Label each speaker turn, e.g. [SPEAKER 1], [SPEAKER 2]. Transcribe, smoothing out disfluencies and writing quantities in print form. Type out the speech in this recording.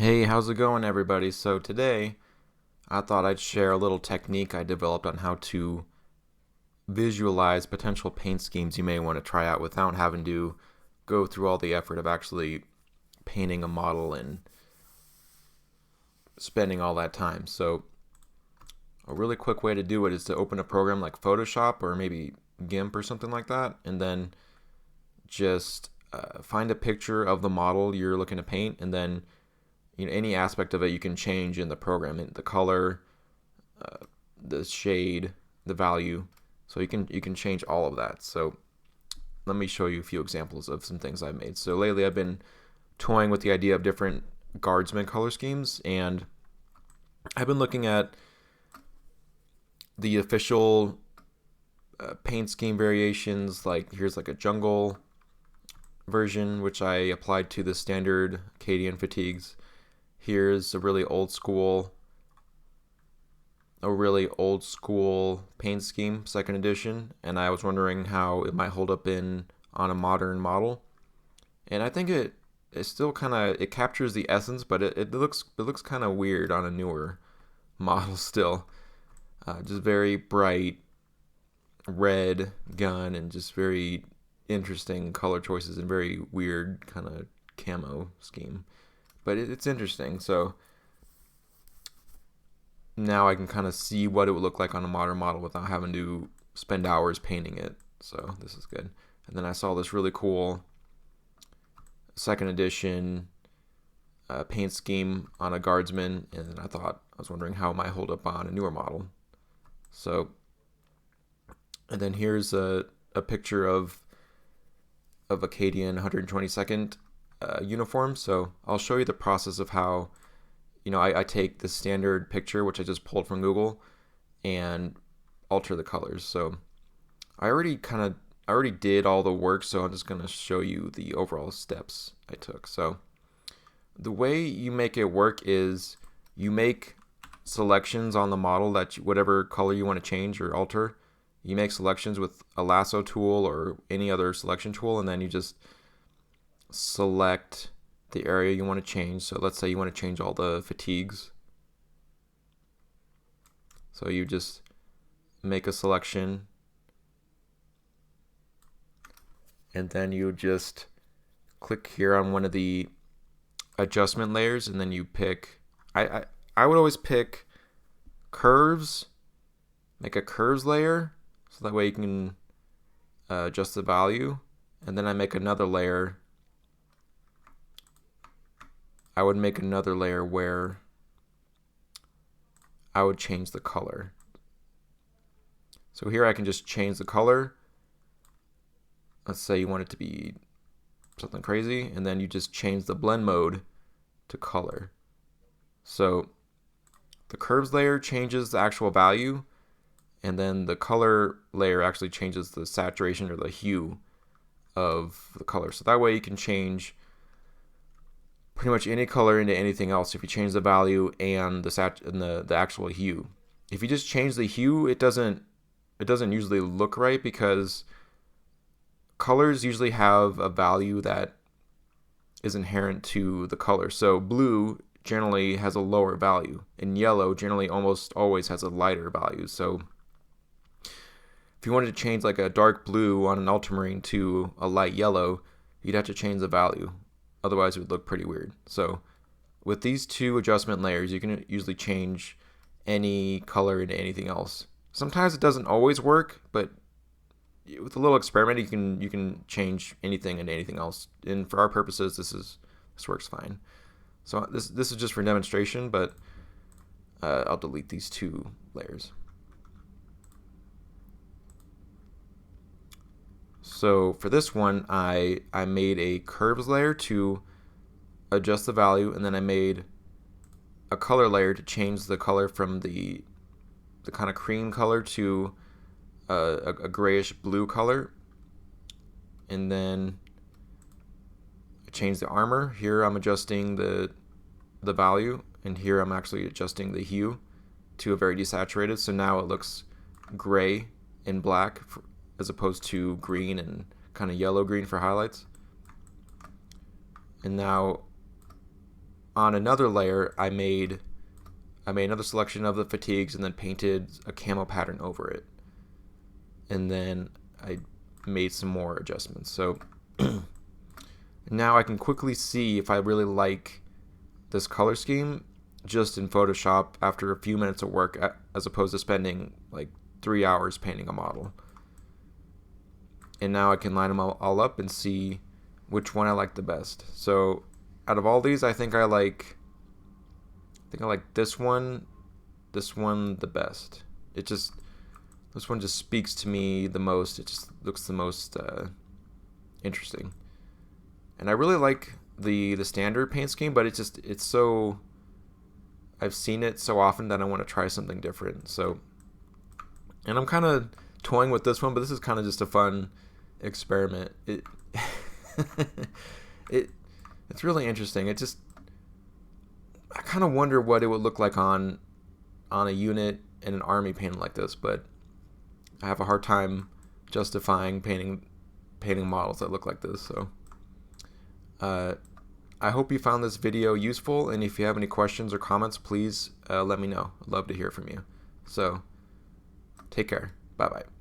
[SPEAKER 1] Hey, how's it going, everybody? So today, I thought I'd share a little technique I developed on how to visualize potential paint schemes you may want to try out without having to go through all the effort of actually painting a model and spending all that time. So a really quick way to do it is to open a program like Photoshop or maybe GIMP or something like that, and then just find a picture of the model you're looking to paint, and then any aspect of it you can change in the program, the color, the shade, the value. So you can change all of that. So let me show you a few examples of some things I've made. So lately I've been toying with the idea of different guardsman color schemes, and I've been looking at the official paint scheme variations. Like here's like a jungle version which I applied to the standard Acadian fatigues. Here's a really old school paint scheme, second edition, and I was wondering how it might hold up in on a modern model. And I think it still kind of it captures the essence, but it looks kind of weird on a newer model still. Just very bright red gun and just very interesting color choices and very weird kind of camo scheme. But it's interesting. So now I can kind of see what it would look like on a modern model without having to spend hours painting it. So this is good. And then I saw this really cool second edition paint scheme on a guardsman, and I was wondering how it might hold up on a newer model. So, and then here's a picture of Acadian 122nd uniform. So I'll show you the process of how I take the standard picture, which I just pulled from Google, and alter the colors. So I already did all the work, so I'm just going to show you the overall steps I took. So the way you make it work is you make selections on the model whatever color you want to change or alter. You make selections with a lasso tool or any other selection tool, and then you just select the area you want to change. So let's say you want to change all the fatigues. So you just make a selection, and then you just click here on one of the adjustment layers, and then you pick I would always pick curves, make a curves layer, so that way you can adjust the value. And then I make another layer. I would make another layer where I would change the color. So here I can just change the color. Let's say you want it to be something crazy, and then you just change the blend mode to color. So the curves layer changes the actual value, and then the color layer actually changes the saturation or the hue of the color. So that way you can change pretty much any color into anything else if you change the value and the actual hue. If you just change the hue, it doesn't usually look right, because colors usually have a value that is inherent to the color. So blue generally has a lower value, and yellow generally almost always has a lighter value. So if you wanted to change like a dark blue on an ultramarine to a light yellow, you'd have to change the value. Otherwise it would look pretty weird. So with these two adjustment layers, you can usually change any color into anything else. Sometimes it doesn't always work, but with a little experiment, you can change anything into anything else. And for our purposes, this works fine. So this is just for demonstration, but I'll delete these two layers. So for this one, I made a curves layer to adjust the value, and then I made a color layer to change the color from the kind of cream color to a grayish blue color. And then I changed the armor. Here I'm adjusting the value, and here I'm actually adjusting the hue to a very desaturated. So now it looks gray and black as opposed to green and kind of yellow green for highlights. And now on another layer, I made another selection of the fatigues and then painted a camo pattern over it. And then I made some more adjustments. So now I can quickly see if I really like this color scheme just in Photoshop after a few minutes of work, as opposed to spending like 3 hours painting a model. And now I can line them all up and see which one I like the best. So out of all these, I think I like this one the best. This one just speaks to me the most. It just looks the most interesting. And I really like the standard paint scheme, but it's so, I've seen it so often that I want to try something different. So, and I'm kind of toying with this one, but this is kind of just a fun experiment. It's really interesting. I kind of wonder what it would look like on a unit in an army painted like this, but I have a hard time justifying painting models that look like this. So I hope you found this video useful, and if you have any questions or comments, please let me know. I'd love to hear from you. So take care. Bye bye.